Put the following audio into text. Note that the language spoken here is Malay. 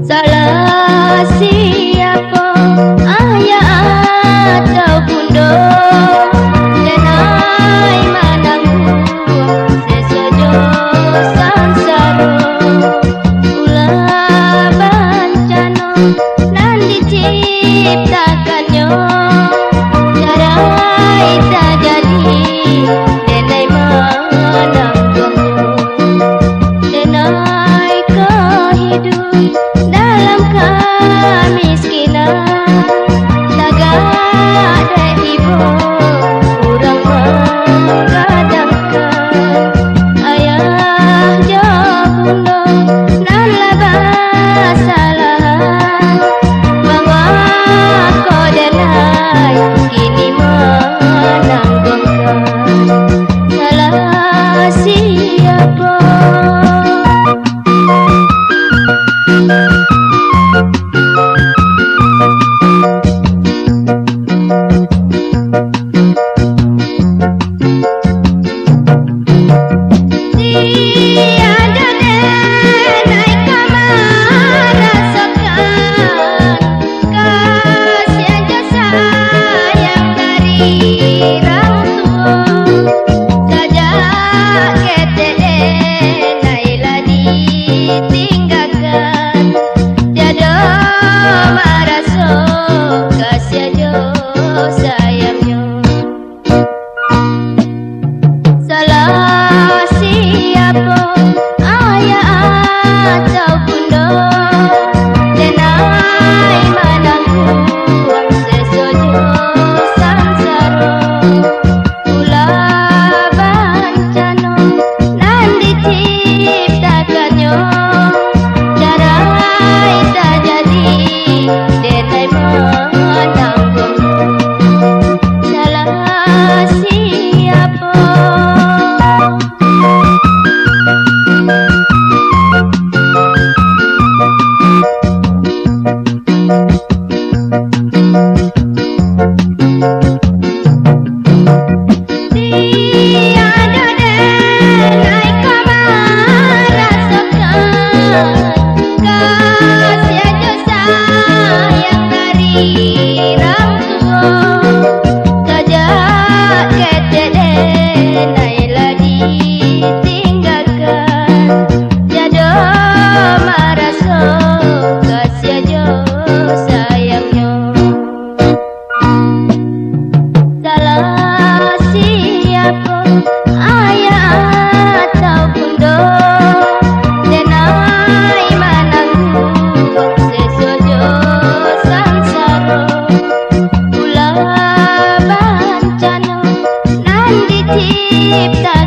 Salah siapa, ayah atau bunda, denai manangku sesojo sangsara. Ulah bencana nan diciptakannya, carai tak jadi denai manangku, denai kehidup dalam kemiskinan, tagak ada ibu kurang mengadangkan. Ayah jauh bunda nan labas salah, bawa kau denai kini menanggungkan. Salah siapa? Tiada denai kamar rasakan kasihan jasa yang dari orang tua. Sajak kete denailah ditinggalkan, tiada merasa kasihan jo sayangnya. Salah siapa, ayah atau bunda, denai manangku sesojo sangsara. Ulah bencana nan diciptakannya, carai tak jadi denai menanggung. Salah siapa? Tiada denai kamar rasakan kasihan jasa yang dari orang tua. Sajak kete denailah ditinggalkan, tiada merasa kasihan jo sayangnya. Salah siapa, ayah atau bunda, denai manangku sesojo sangsara. Ulah bencana nan diciptakan,